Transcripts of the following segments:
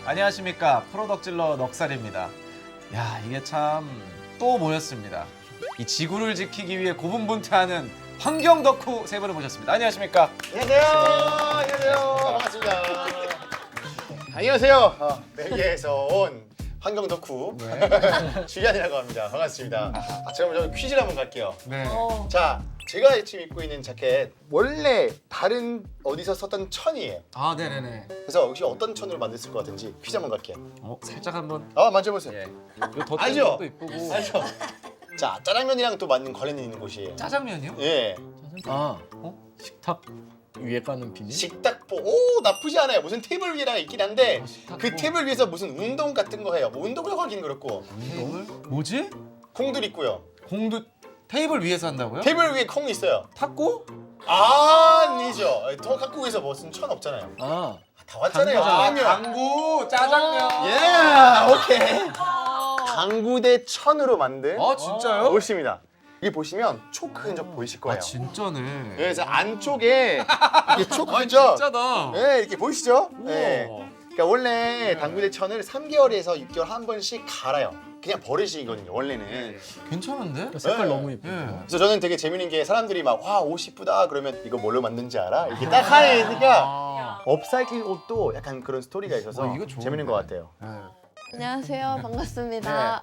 안녕하십니까, 프로덕질러 넉살입니다. 야, 이게 참 또 모였습니다. 이 지구를 지키기 위해 고군분투하는 환경 덕후 세 분을 모셨습니다. 안녕하십니까? 안녕하세요. 안녕하세요. 반갑습니다. 안녕하세요. 벨기에에서 온 환경 덕후 주리안이라고 합니다. 반갑습니다. 제가 먼저 퀴즈를 한번 갈게요. 네. 자, 제가 지금 입고 있는 자켓 원래 다른 어디서 썼던 천이에요. 아, 네네네. 그래서 혹시 어떤 천으로 만들었을 것 같은지 퀴즈 한번 갈게요. 살짝 한번. 만져보세요. 예. 이거 덧대는 알죠? 것도 이쁘고. 알죠? 자, 짜장면이랑 또 맞는 관련이 있는 곳이에요. 짜장면이요? 예. 식탁 위에 까는 비닐? 식탁보. 오, 나쁘지 않아요. 무슨 테이블 위에랑 있긴 한데 식탁보. 그 테이블 위에서 무슨 운동 같은 거 해요. 뭐 운동이라고 하긴 그렇고. 뭐지? 콩들 있고요. 공도 테이블 위에서 한다고요? 테이블 위에 콩 있어요. 탁구? 아니죠. 한국에서 무슨 천 없잖아요. 다 왔잖아요. 짜장면. 당구, 짜장면. 예, 오케이. 당구 대 천으로 만든 아, 진짜요? 옷입니다. 이게 보시면 초크 흔적 보이실 거예요. 아, 진짜네. 그래서 안쪽에 이게 초크 흔적. 진짜다. 네, 이렇게 보이시죠? 우와. 네. 그러니까 원래 당구 대 천을 3개월에서 6개월 한 번씩 갈아요. 그냥 버릇이거든요, 원래는. 괜찮은데? 색깔 네. 너무 예쁘고. 예. 그래서 저는 되게 재밌는 게 사람들이 막 와, 옷 이쁘다 그러면 이거 뭘로 만든지 알아? 이게 딱 하니까 아. 업사이클 옷도 약간 그런 스토리가 있어서 이거 좋은데. 재밌는 것 같아요. 예. 안녕하세요. 반갑습니다.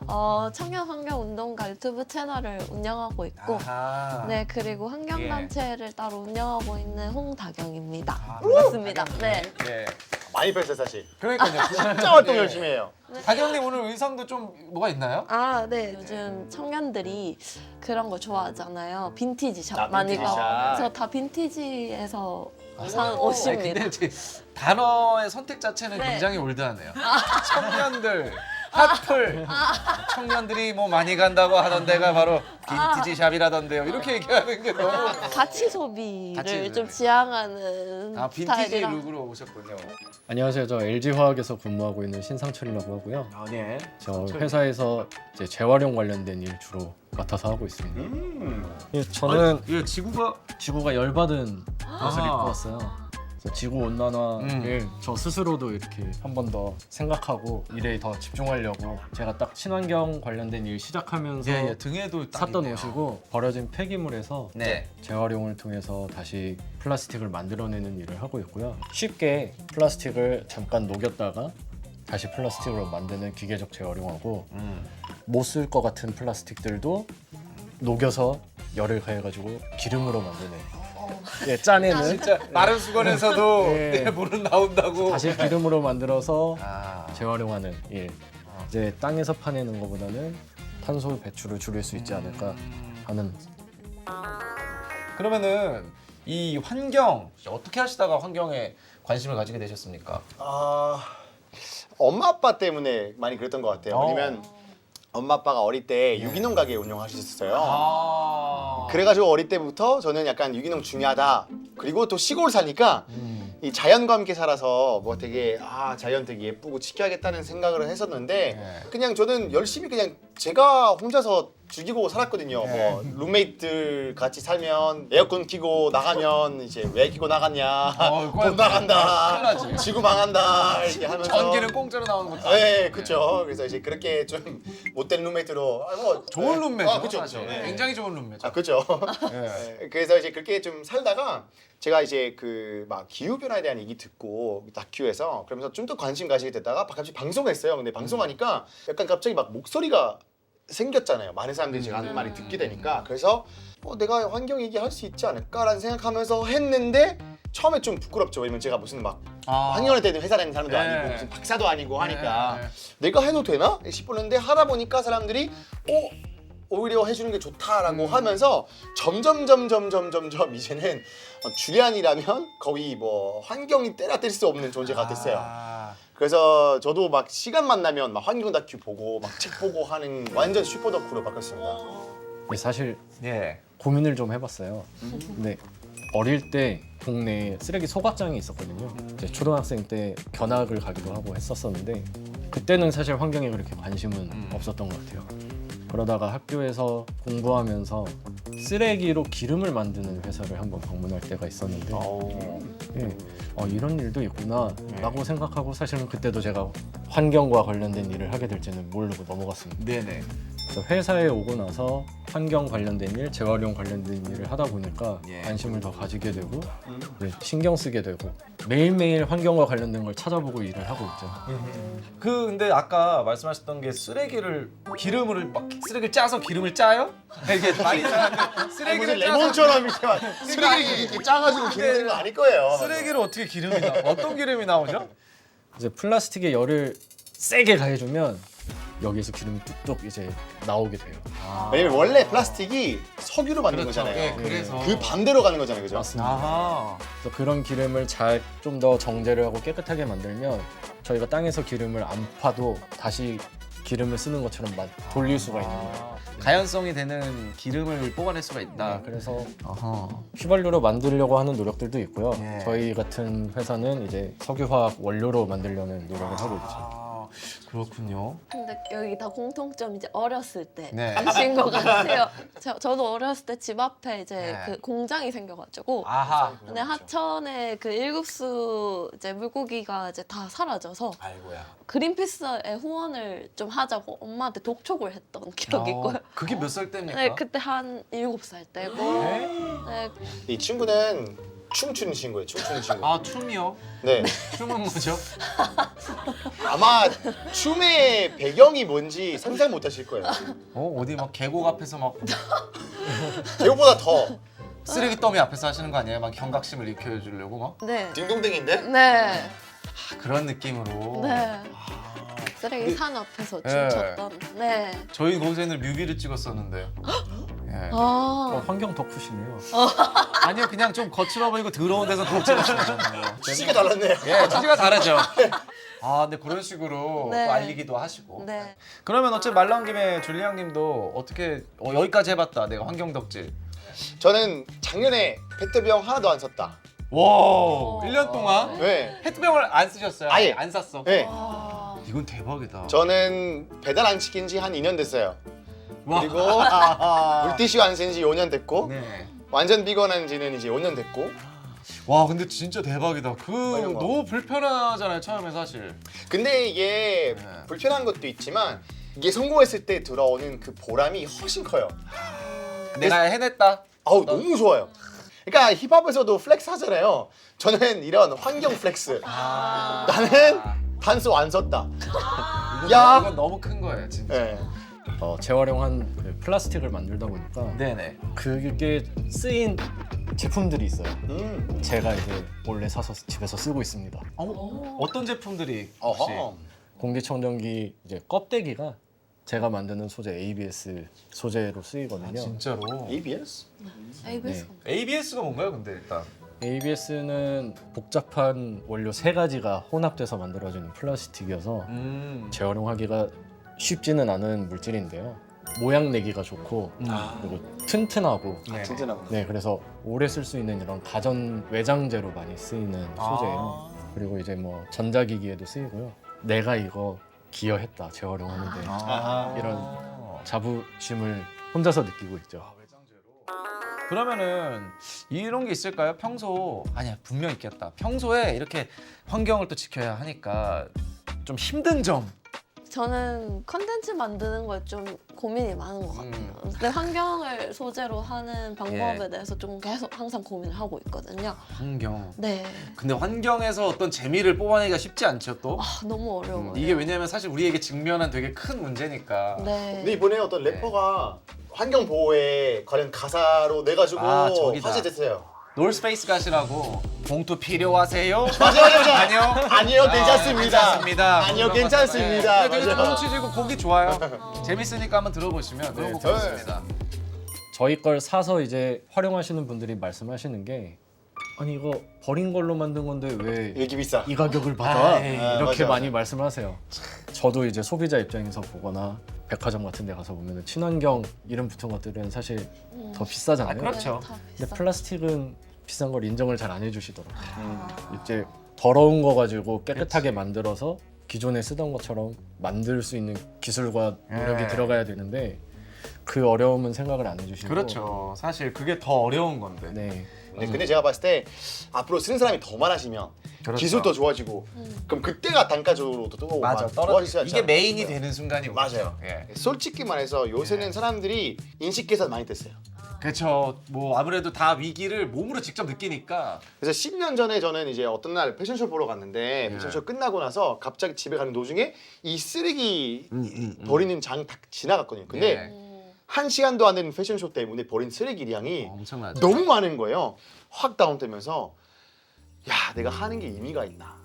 청년 환경 운동가 유튜브 채널을 운영하고 있고 아하. 네, 그리고 환경단체를 따로 운영하고 있는 홍다경입니다. 아, 반갑습니다. 네. 예. 많이 뺐어요, 사실. 그러니까요. 진짜 활동 예. 열심히 해요. 다경님 오늘 의상도 좀 뭐가 있나요? 네. 요즘 청년들이 그런 거 좋아하잖아요. 빈티지 샵 아, 많이 빈티지 가고. 샵. 그래서 다 빈티지에서 산 아니, 옷입니다. 근데 지금 단어의 선택 자체는 네. 굉장히 올드하네요. 청년들, 핫플, 청년들이 뭐 많이 간다고 하던 데가 바로 빈티지 샵이라던데요. 이렇게 얘기하는 게 너무 가치 소비를 가치 좀 지향하는 빈티지 스타일이라. 룩으로 오셨군요. 안녕하세요. 저 LG화학에서 근무하고 있는 신상철이라고 하고요. 네. 저 회사에서 이제 재활용 관련된 일 주로 맡아서 하고 있습니다. 예, 저는 예, 지구가 지구가 열받은 옷을 아하. 입고 왔어요. 그래서 지구 온난화를 저 스스로도 이렇게 한 번 더 생각하고 일에 더 집중하려고 제가 딱 친환경 관련된 일 시작하면서 예, 등에도 딱 샀던 있네요. 옷이고 버려진 폐기물에서 네. 재활용을 통해서 다시 플라스틱을 만들어내는 일을 하고 있고요. 쉽게 플라스틱을 잠깐 녹였다가 다시 플라스틱으로 만드는 기계적 재활용하고 못 쓸 것 같은 플라스틱들도 녹여서 열을 가해가지고 기름으로 만드는 짜내는 진짜 마른 수건에서도 예. 물은 나온다고. 다시 기름으로 만들어서 아. 재활용하는 일. 이제 땅에서 파내는 것보다는 탄소 배출을 줄일 수 있지 않을까 하는. 그러면은 이 환경 어떻게 하시다가 환경에 관심을 가지게 되셨습니까? 엄마 아빠 때문에 많이 그랬던 것 같아요. 왜냐면 엄마 아빠가 어릴 때 유기농 가게 운영하셨어요. 아. 그래가지고 어릴 때부터 저는 약간 유기농 중요하다. 그리고 또 시골 사니까 이 자연과 함께 살아서 뭐 되게 자연 되게 예쁘고 지켜야겠다는 생각을 했었는데 네. 그냥 저는 열심히 그냥 제가 혼자서 즐기고 살았거든요. 네. 뭐 룸메이트들 같이 살면 에어컨 켜고 나가면 이제 왜 켜고 나갔냐, 그건 돈 나간다, 큰일 나지. 지구 망한다 이렇게 하면서 전기는 공짜로 나오는 것도 네, 그렇죠. 그래서 이제 그렇게 좀 못된 룸메이트로 뭐 좋은 룸메죠. 그렇죠, 사실. 그렇죠. 네. 굉장히 좋은 룸메죠. 그렇죠. 예. 네, 그래서 이제 그렇게 좀 살다가 제가 이제 그 막 기후 변화에 대한 얘기 듣고 다큐에서 그러면서 좀 더 관심 가지게 됐다가 갑자기 방송했어요. 근데 방송하니까 약간 갑자기 막 목소리가 생겼잖아요. 많은 사람들이 제가 하는 말이 듣게 되니까 그래서 내가 환경 얘기할 수 있지 않을까라는 생각하면서 했는데 처음에 좀 부끄럽죠. 왜냐면 제가 무슨 막 환경을 대는 회사 다니는 사람도 네. 아니고 무슨 박사도 아니고 하니까 네. 내가 해도 되나 싶었는데 하다 보니까 사람들이 오히려 해주는 게 좋다라고 하면서 점점 이제는 주리안이라면 거의 뭐 환경이 때려 뗄 수 없는 존재가 됐어요. 그래서 저도 막 시간만 나면 막 환경 다큐 보고 막 책 보고 하는 완전 슈퍼 덕후로 바뀌었습니다. 사실 예. 고민을 좀 해봤어요. 근데 어릴 때 동네에 쓰레기 소각장이 있었거든요. 이제 초등학생 때 견학을 가기도 하고 했었었는데 그때는 사실 환경에 그렇게 관심은 없었던 것 같아요. 그러다가 학교에서 공부하면서 쓰레기로 기름을 만드는 회사를 한번 방문할 때가 있었는데 예, 이런 일도 있구나 라고 생각하고 사실은 그때도 제가 환경과 관련된 일을 하게 될지는 모르고 넘어갔습니다. 네네. 그래서 회사에 오고 나서 환경 관련된 일, 재활용 관련된 일을 하다 보니까 예. 관심을 더 가지게 되고 이제 신경 쓰게 되고 매일매일 환경과 관련된 걸 찾아보고 일을 하고 있죠. 근데 아까 말씀하셨던 게 쓰레기를 기름을 막 쓰레기를 짜서 기름을 짜요? 이게 많이 짜는데 무슨 쓰레기를 짜서 레몬처럼 이렇게 막 쓰레기 이렇게 짜가지고 기르는 거 아닐 거예요. 쓰레기를 어떻게 기름이 나? 어떤 기름이 나오죠? 이제 플라스틱에 열을 세게 가해주면 여기에서 기름이 뚝뚝 이제 나오게 돼요. 왜냐면 원래 플라스틱이 석유로 만든 그렇죠. 거잖아요. 예, 그래서 그 반대로 가는 거잖아요, 그죠? 맞습니다. 아하. 그래서 그런 기름을 잘 좀 더 정제를 하고 깨끗하게 만들면 저희가 땅에서 기름을 안 파도 다시 기름을 쓰는 것처럼 돌릴 수가 있는 거예요. 가연성이 되는 기름을 뽑아낼 수가 있다. 그래서 아하. 휘발유로 만들려고 하는 노력들도 있고요. 예. 저희 같은 회사는 이제 석유화학 원료로 만들려는 노력을 하고 있죠. 그렇군요. 근데 여기 다 공통점 이제 어렸을 때 네. 아신 것 같아요. 저도 어렸을 때 집 앞에 이제 네. 그 공장이 생겨가지고 아하. 근데 하천에 그 일급수 이제 물고기가 이제 다 사라져서 아이고야. 그린피스에 후원을 좀 하자고 엄마한테 독촉을 했던 기억이 있고요. 그게 몇 살 때입니까? 네, 그때 한 7살 때고 네, 이 친구는 춤추는 친구예요, 춤추는 친구. 아 춤이요? 네. 춤은 뭐죠? 아마 춤의 배경이 뭔지 상상 못 하실 거예요. 어디 막 계곡 앞에서 막 배우보다 더 쓰레기 더미 앞에서 하시는 거 아니에요? 막 경각심을 일으켜주려고 막 네, 딩동댕인데? 네, 그런 느낌으로. 네. 쓰레기 산 앞에서 네. 춤췄던 네. 저희 고생을 뮤비를 찍었었는데요. 예. 아, 환경 덕후시네요. 아니요, 그냥 좀 거칠어 보이고 더러운 데서 더 찍었어요. 취지가 달랐네요. 예, 취지가 다르죠. 아, 근데 그런 식으로 네. 또 알리기도 하시고. 네. 그러면 어쨌든 말 나온 김에 줄리앙님도 어떻게 여기까지 해봤다. 내가 환경 덕질. 저는 작년에 페트병 하나도 안 썼다. 와, 1년 동안 네. 페트병을 안 쓰셨어요. 아예. 안 샀어. 네. 아, 이건 대박이다. 저는 배달 안 시킨 지 한 2년 됐어요. 와. 그리고 물티슈 안 쓴 지 5년 됐고 네. 완전 비건한 지는 이제 5년 됐고 와, 근데 진짜 대박이다. 이런 거. 너무 불편하잖아요, 처음에 사실. 근데 이게 네. 불편한 것도 있지만 이게 성공했을 때 들어오는 그 보람이 훨씬 커요. 내가 해냈다. 아우 너무 좋아요. 그러니까 힙합에서도 플렉스 하잖아요. 저는 이런 환경 플렉스. 아. 나는 단수 안 썼다. 이건, 야. 이건 너무 큰 거예요, 진짜. 네. 재활용한 그 플라스틱을 만들다 보니까 네네. 그게 쓰인 제품들이 있어요. 제가 이제 몰래 사서 집에서 쓰고 있습니다. 어떤 제품들이 혹시? 어허. 공기청정기 이제 껍데기가 제가 만드는 소재 ABS 소재로 쓰이거든요. 진짜로. ABS? ABS. 네. ABS가 뭔가요, 근데 일단? ABS는 복잡한 원료 3가지가 혼합돼서 만들어진 플라스틱이어서 재활용하기가 쉽지는 않은 물질인데요. 모양 내기가 좋고 그리고 튼튼하고 네. 튼튼하고. 네, 그래서 오래 쓸 수 있는 이런 가전 외장재로 많이 쓰이는 소재예요. 그리고 이제 뭐 전자기기에도 쓰이고요. 내가 이거 기여했다 재활용하는데 아하. 이런 자부심을 혼자서 느끼고 있죠. 그러면은 이런 게 있을까요? 평소 아니야 분명 있겠다. 평소에 이렇게 환경을 또 지켜야 하니까 좀 힘든 점. 저는 컨텐츠 만드는 거에 좀 고민이 많은 것 같아요. 근데 환경을 소재로 하는 방법에 예. 대해서 좀 계속 항상 고민을 하고 있거든요. 환경. 네. 근데 환경에서 어떤 재미를 뽑아내기가 쉽지 않죠 또. 아, 너무 어려워요. 이게 왜냐면 사실 우리에게 직면한 되게 큰 문제니까. 네. 근데 이번에 어떤 래퍼가 환경 보호에 관련 가사로 내가지고 아, 저기다. 화제됐어요. 놀스페이스 가시라고 봉투 필요하세요? 맞아요. 아니요. 아니요, 괜찮습니다. 괜찮습니다. 아니요, 괜찮습니다. 네, 되게 맞아요. 좋은 취지고 곡이 좋아요. 재밌으니까 한번 들어보시면 그런 곡 저는- 좋습니다. 저희 걸 사서 이제 활용하시는 분들이 말씀하시는 게 아니 이거 버린 걸로 만든 건데 왜 이렇게 비싸. 이 가격을 받아? 아이, 이렇게 맞아, 많이 말씀하세요. 저도 이제 소비자 입장에서 보거나 백화점 같은 데 가서 보면 친환경 이름 붙은 것들은 사실 더 비싸잖아요. 아, 그렇죠. 다 근데 비싸. 플라스틱은 비싼 걸 인정을 잘 안 해주시더라고요. 이제 더러운 거 가지고 깨끗하게 만들어서 기존에 쓰던 것처럼 만들 수 있는 기술과 노력이 네. 들어가야 되는데 그 어려움은 생각을 안 해주시고. 그렇죠. 사실 그게 더 어려운 건데. 네. 근데 제가 봤을 때 앞으로 쓰는 사람이 더 많아지면 그렇죠. 기술도 좋아지고 그럼 그때가 단가적으로도 또 맞아. 막 좋아지지 않지 이게 메인이 않을까? 되는 순간이 오죠. 맞아요. 예. 솔직히 말해서 요새는 사람들이 인식 개선 많이 됐어요. 그렇죠. 뭐 아무래도 다 위기를 몸으로 직접 느끼니까. 그래서 10년 전에 저는 이제 어떤 날 패션쇼 보러 갔는데 예. 패션쇼 끝나고 나서 갑자기 집에 가는 도중에 이 쓰레기 버리는 장 딱 지나갔거든요. 근데 예. 1시간도 안 되는 패션쇼 때문에 버린 쓰레기량이 엄청나죠. 너무 많은 거예요. 확 다운되면서 야 내가 하는 게 의미가 있나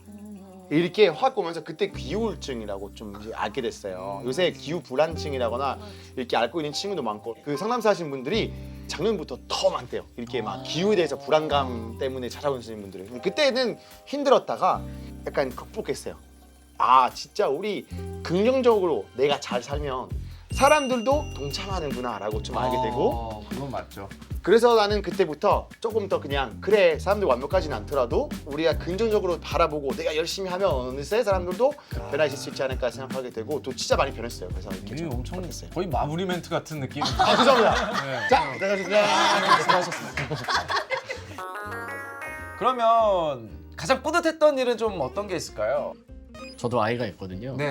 이렇게 확 오면서 그때 기후우울증이라고 좀 이제 알게 됐어요. 요새 기후 불안증이라거나 이렇게 앓고 있는 친구도 많고 그 상담사 하신 분들이 작년부터 더 많대요. 이렇게 막 기후에 대해서 불안감 때문에 찾아오시는 분들은 그때는 힘들었다가 약간 극복했어요. 아 진짜 우리 긍정적으로 내가 잘 살면 사람들도 동참하는구나라고 좀 알게 되고 그건 맞죠. 그래서 나는 그때부터 조금 더 그냥 그래 사람들 완벽하진 않더라도 우리가 긍정적으로 바라보고 내가 열심히 하면 어느새 사람들도 변화할 수 있지 않을까 생각하게 되고 또 진짜 많이 변했어요. 그래서 이렇게 이게 좀 엄청 바뀌었어요. 거의 마무리 멘트 같은 느낌. 아 죄송합니다. 네. 자 수고하셨습니다. 그러면 가장 뿌듯했던 일은 좀 어떤 게 있을까요? 저도 아이가 있거든요. 네.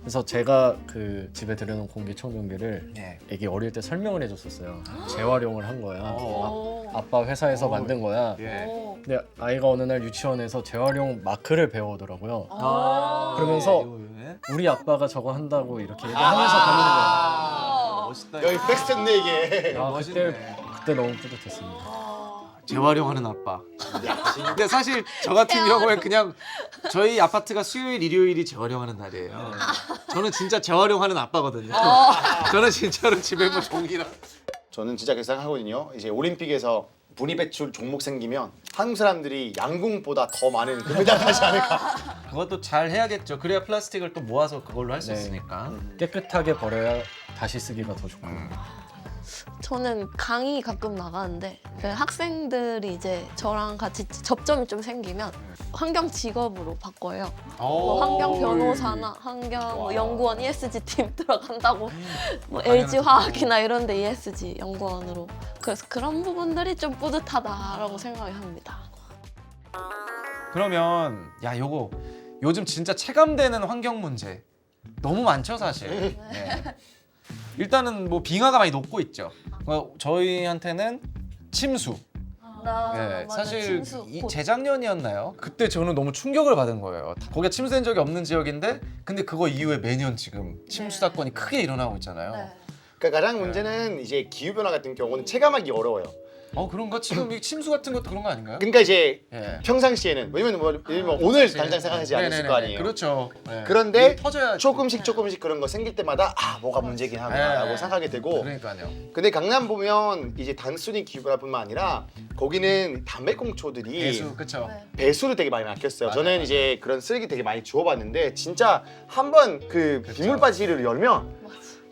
그래서 제가 그 집에 들여놓은 공기청정기를 네. 애기 어릴 때 설명을 해줬었어요. 재활용을 한 거야. 오. 아빠 회사에서 만든 거야. 예. 오. 근데 아이가 어느 날 유치원에서 재활용 마크를 배우더라고요. 아. 그러면서 예. 우리 아빠가 저거 한다고 이렇게 얘기하면서 가는 거야. 멋있다. 여기 백스텝네 이게. 아, 멋있네. 그때 너무 뿌듯했습니다. 재활용하는 아빠. 근데 사실 저 같은 경우에 그냥 저희 아파트가 수요일, 일요일이 재활용하는 날이에요. 저는 진짜 재활용하는 아빠거든요. 저는 진짜로 집에 뭐 종이랑. 저는 진짜 그렇게 생각하거든요. 이제 올림픽에서 분리배출 종목 생기면 한국 사람들이 양궁보다 더 많은 금메달 하지 않을까. 그것도 잘 해야겠죠. 그래야 플라스틱을 또 모아서 그걸로 할 수 네. 있으니까. 깨끗하게 버려야 다시 쓰기가 더 좋고. 저는 강의 가끔 나가는데 그 학생들이 이제 저랑 같이 접점이 좀 생기면 환경 직업으로 바꿔요. 뭐 환경 변호사나 환경 뭐 연구원 ESG 팀 들어간다고 뭐 LG 화학이나 이런 데 ESG 연구원으로 그래서 그런 부분들이 좀 뿌듯하다라고 생각을 합니다. 그러면 야 요거 요즘 진짜 체감되는 환경 문제 너무 많죠 사실. 네. 일단은 뭐 빙하가 많이 녹고 있죠. 저희한테는 침수. 네, 사실 재작년이었나요? 그때 저는 너무 충격을 받은 거예요. 거기가 침수된 적이 없는 지역인데 근데 그거 이후에 매년 지금 침수 사건이 크게 일어나고 있잖아요. 그러니까 가장 문제는 이제 기후 변화 같은 경우는 체감하기 어려워요. 그런가? 지금 이 침수 같은 것도 그런 거 아닌가요? 그러니까 이제 예. 평상시에는 왜냐면 뭐 예를 들면 오늘 당장 생각하지 않았을 네네네. 거 아니에요. 그렇죠. 네. 그런데 이게 터져야지. 조금씩 그런 거 생길 때마다 아 뭐가 문제긴 하구나라고 네. 생각하게 되고 그러니까요. 근데 강남 보면 이제 단순히 기후변화뿐만 아니라 거기는 담배꽁초들이 배수 그렇죠. 배수를 되게 많이 아꼈어요. 맞아요, 저는 맞아요. 이제 그런 쓰레기 되게 많이 주워봤는데 진짜 한번 그 그쵸. 비물바지를 열면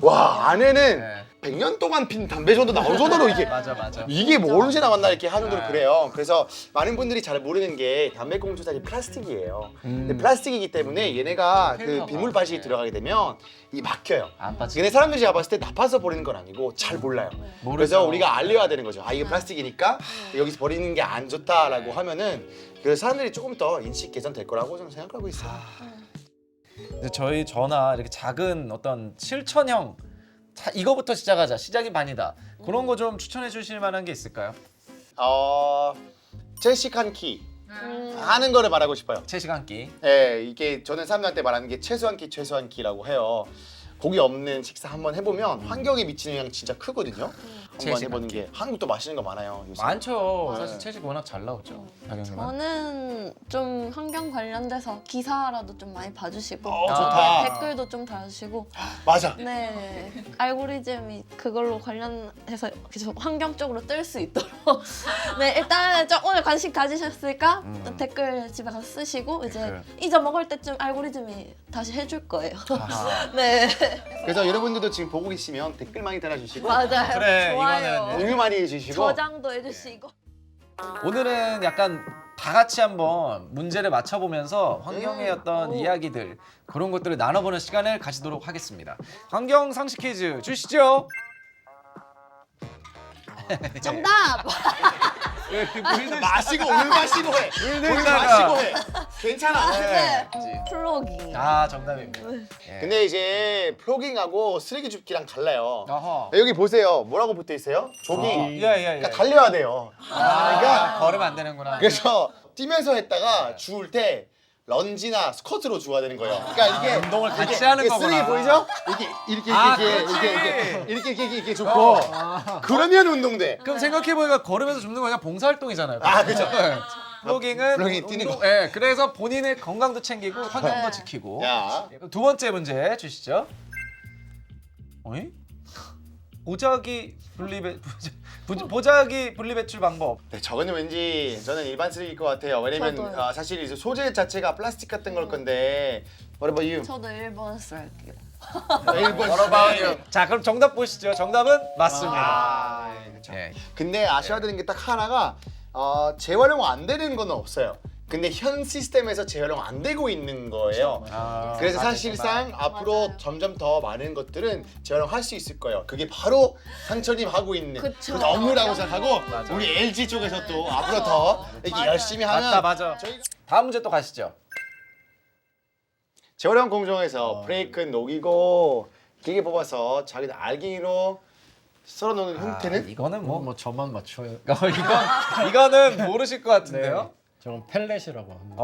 와 안에는 네. 100년 동안 핀 담배 정도 나올 정도로 이게 맞아. 이게 뭐 언제 나왔나 이렇게 하는 정도로 네. 그래요. 그래서 많은 분들이 잘 모르는 게 담배꽁초 사실 플라스틱이에요. 근데 플라스틱이기 때문에 얘네가 그 필터가. 비물바지에 네. 들어가게 되면 이 막혀요. 안 빠지. 근데 사람들이 제가 봤을 때 나빠서 버리는 건 아니고 잘 몰라요. 모르죠. 그래서 우리가 알려야 되는 거죠. 아 이게 플라스틱이니까 여기서 버리는 게 안 좋다라고 하면은 그래서 사람들이 조금 더 인식 개선될 거라고 저는 생각하고 있어요. 이제 저나 이렇게 작은 어떤 실천형 이거부터 시작하자. 시작이 반이다. 그런 거 좀 추천해 주실 만한 게 있을까요? 채식 키 하는 거를 말하고 싶어요. 채식 한 끼. 예, 이게 저는 사람들한테 말하는 게 최소한 키라고 해요. 고기 없는 식사 한번 해보면 환경에 미치는 영향 진짜 크거든요. 한번 채식 해보는 한 끼. 게 한국도 맛있는 거 많아요. 요새. 많죠. 네. 사실 채식 워낙 잘 나오죠. 박영님은. 저는 좀 환경 관련돼서 기사라도 좀 많이 봐주시고 좋다. 댓글도 좀 달아주시고 맞아. 네 알고리즘이 그걸로 관련해서 계속 환경 쪽으로 뜰 수 있도록 네 일단 좀 오늘 관심 가지셨으니까 댓글 집에 가서 쓰시고 이제 댓글. 잊어먹을 때쯤 알고리즘이 다시 해줄 거예요. 아하. 네 그래서 여러분들도 지금 보고 계시면 댓글 많이 달아주시고 맞아요. 그래, 좋아요. 이거는 공유 많이 해주시고 저장도 해주시고. 오늘은 약간 다 같이 한번 문제를 맞춰보면서 환경의 어떤 오. 이야기들 그런 것들을 나눠보는 시간을 가지도록 하겠습니다. 환경 상식 퀴즈 주시죠. 정답. 마시고 물 마시고 해. 물 들다가. 마시고 해. 괜찮아. 네. 플로깅. 아 정답입니다. 예. 근데 이제 플로깅하고 쓰레기 줍기랑 달라요. 어허. 여기 보세요. 뭐라고 붙어 있어요? 조깅. 예예예. 그러니까 달려야 돼요. 그러니까 걸으면 안 되는구나. 그래서 뛰면서 했다가 주울 때 런지나 스쿼트로 주워야 되는 거예요. 그러니까 이게 운동을 같이 이게- 하는 이게 거구나. 쓰레기 보이죠? 이렇게 아, 이렇게 좋고 그러면 운동돼. 그럼 생각해보니까 걸으면서 줍는 거 그냥 봉사활동이잖아요. 아, 그죠. 네. 플로깅은 플로깅 뛰는 운동- 거. 예, 그래서 본인의 건강도 챙기고 환경도 네. 지키고. 야. 그럼 두 번째 문제 주시죠. 어이? 보자기 보자기 분리배출 방법. 네, 저거는 왠지 저는 일반 쓰레기일 것 같아요. 왜냐면 저도요. 사실 이제 소재 자체가 플라스틱 같은 걸 건데. What about you? 저도 1번 쓸게요. 1번. 자, 그럼 정답 보시죠. 정답은 맞습니다. 아, 그렇죠. 예. 근데 아셔야 되는 게 딱 하나가 재활용 안 되는 건 없어요. 근데 현 시스템에서 재활용 안 되고 있는 거예요. 아, 그래서 맞아요. 사실상 앞으로 맞아요. 점점 더 많은 것들은 재활용할 수 있을 거예요. 그게 바로 상철님 하고 있는 그쵸. 그 업무라고 생각하고 맞아. 우리 LG 쪽에서 또 앞으로 더 이렇게 맞아요. 열심히 하면 맞아. 저희가 다음 문제 또 가시죠. 재활용 공정에서 브레이크 녹이고 기계 뽑아서 자기 알갱이로 썰어놓는 형태는 이거는 뭐 뭐 저만 맞춰요. 이거는 모르실 것 같은데요. 네. 저건 펠렛이라고 합니다.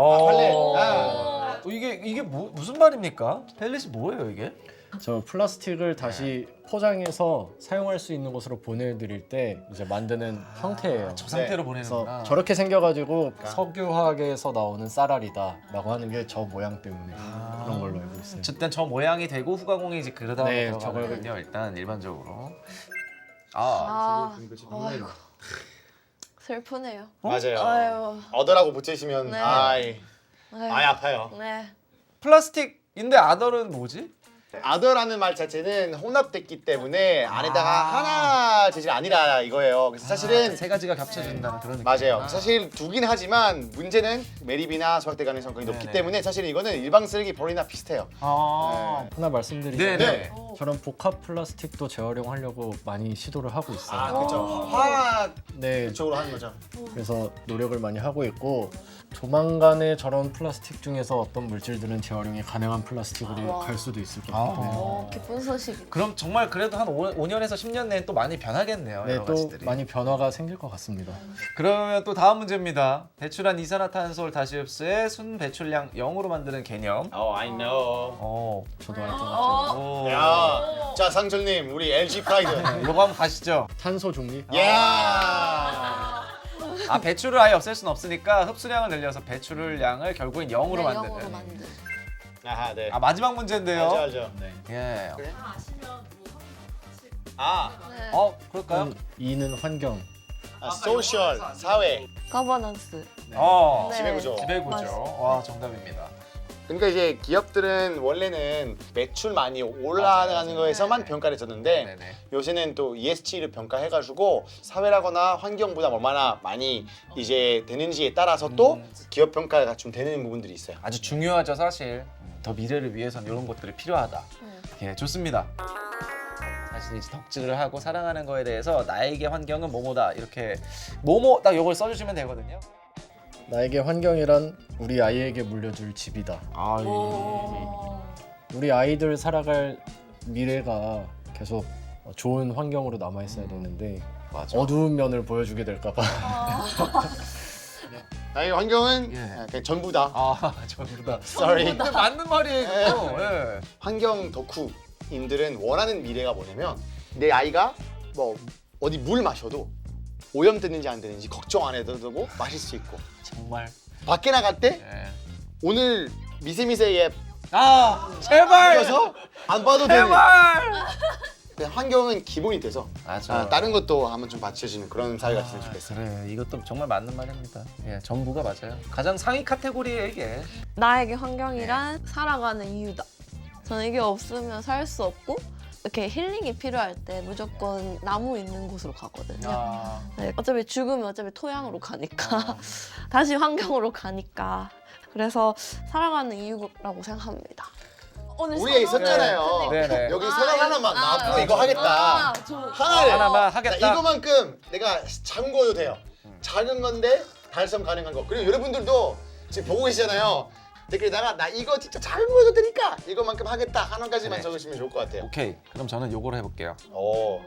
팔레. 이게 무슨 말입니까? 펠렛이 뭐예요 이게? 저 플라스틱을 다시 포장해서 사용할 수 있는 곳으로 보내드릴 때 이제 만드는 형태예요. 저 상태로 그래서 보내는구나. 저렇게 생겨가지고 석유화학에서 나오는 쌀알이다라고 하는 게 저 모양 때문에 그런 걸로 알고 있어요. 어쨌든 저 모양이 되고 후가공이 이제 그러다 네, 들어가거든요. 일단 일반적으로. 아이고. 슬프네요. 맞아요. 아유. 얻으라고 붙이시면 네. 아이 아파요. 네. 플라스틱인데 아덜은 뭐지? 아더라는 말 자체는 혼합됐기 때문에 안에다가 하나 재질 아니라 이거예요. 그래서 사실은 세 가지가 겹쳐진다는 그런 느낌. 맞아요. 사실 두긴 하지만 문제는 매립이나 소각될 가능성이 높기 네네. 때문에 사실 이거는 일반 쓰레기 버리나 비슷해요. 하나 말씀드리자면 네네. 저런 복합 플라스틱도 재활용하려고 많이 시도를 하고 있어요. 그렇죠. 화학 네, 쪽으로 하는 거죠. 그래서 노력을 많이 하고 있고 조만간에 저런 플라스틱 중에서 어떤 물질들은 재활용이 가능한 플라스틱으로 와. 갈 수도 있을 것 아. 같아요. 오, 기쁜 소식. 그럼 정말 그래도 한 5년에서 10년 내에 또 많이 변하겠네요. 네, 여러 또 가지들이. 많이 변화가 생길 것 같습니다. 그러면 또 다음 문제입니다. 배출한 이산화탄소를 다시 흡수해 순 배출량 0으로 만드는 개념. Oh, I know. 저도 알 것 같아요. 오. 야, 자 상철님 우리 LG 프라이드. 이거 한번 가시죠. 탄소 중립. 야. 배출을 아예 없앨 수는 없으니까 흡수량을 늘려서 배출량을 결국엔 0으로 네, 만드는. 영어로 만든. 아하, 네. 마지막 문제인데요. 알죠. 네. 예. 그래? 네. 그럴까요? 2는 환경. 소셜 사회. 거버넌스. 어. 네. 지배구조. 지배구조. 맞습니다. 와, 정답입니다. 그러니까 이제 기업들은 원래는 매출 많이 올라가는 거에서만 평가를 줬는데 네네. 요새는 또 ESG를 평가해가지고 사회라거나 환경보다 얼마나 많이 이제 되는지에 따라서 또 기업 평가가 좀 되는 부분들이 있어요. 아주 중요하죠, 사실. 더 미래를 위해서는 이런 것들이 필요하다. 예, 좋습니다. 사실 이제 덕질을 하고 사랑하는 거에 대해서 나에게 환경은 뭐뭐다 이렇게 뭐뭐 딱 이걸 써주시면 되거든요. 나에게 환경이란 우리 아이에게 물려줄 집이다. 오. 우리 아이들 살아갈 미래가 계속 좋은 환경으로 남아 있어야 되는데 맞아. 어두운 면을 보여주게 될까봐. 나의 환경은 예. 그냥 전부다. 전부다. Sorry. 근데 맞는 말이에요. 이거. 예. 환경 덕후인들은 원하는 미래가 뭐냐면 내 아이가 뭐 어디 물 마셔도 오염됐는지 안 되는지 걱정 안 해도 되고 마실 수 있고 정말. 밖에 나갈 때 예. 오늘 미세미세에 제발. 껴서 안 봐도 되는 제발. 그냥 환경은 기본이 돼서 맞아. 다른 것도 한번 좀 받쳐주는 그런 사회가 됐으면 좋겠어요. 그래, 이것도 정말 맞는 말입니다. 예, 전부가 맞아요. 가장 상위 카테고리예요 이게. 나에게 환경이란 살아가는 이유다. 저는 이게 없으면 살 수 없고 이렇게 힐링이 필요할 때 무조건 나무 있는 곳으로 가거든요. 네, 어차피 죽으면 어차피 토양으로 가니까 다시 환경으로 가니까 그래서 살아가는 이유라고 생각합니다. 오늘 우리가 선언을 있었잖아요. 네네. 여기 선언 하나만 나 앞으로 이거 하겠다. 하나를 하나만 하겠다. 나 이거만큼 내가 작은 거도 돼요. 작은 건데 달성 가능한 거. 그리고 여러분들도 지금 보고 계시잖아요. 댓글에다가 나 이거 진짜 작은 거도 되니까 이거만큼 하겠다 하나까지만 네. 적으시면 좋을 것 같아요. 오케이. 그럼 저는 요거로 해볼게요. 오,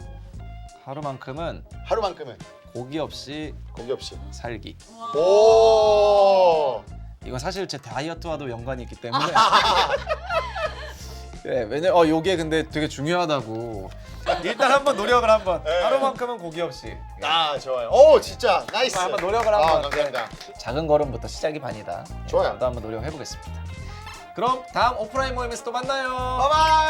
하루만큼은 하루만큼은 고기 없이 고기 없이. 살기. 오. 이건 사실 제 다이어트와도 연관이 있기 때문에. 네, 왜냐 요게 근데 되게 중요하다고. 일단 한번 노력을 한번. 네. 하루만큼은 고기 없이. 아 좋아요. 오 진짜 나이스. 한번 노력을 한번. 아, 감사합니다. 작은 걸음부터 시작이 반이다. 좋아요. 저도 한번 노력해 보겠습니다. 그럼 다음 오프라인 모임에서 또 만나요. 바이바이.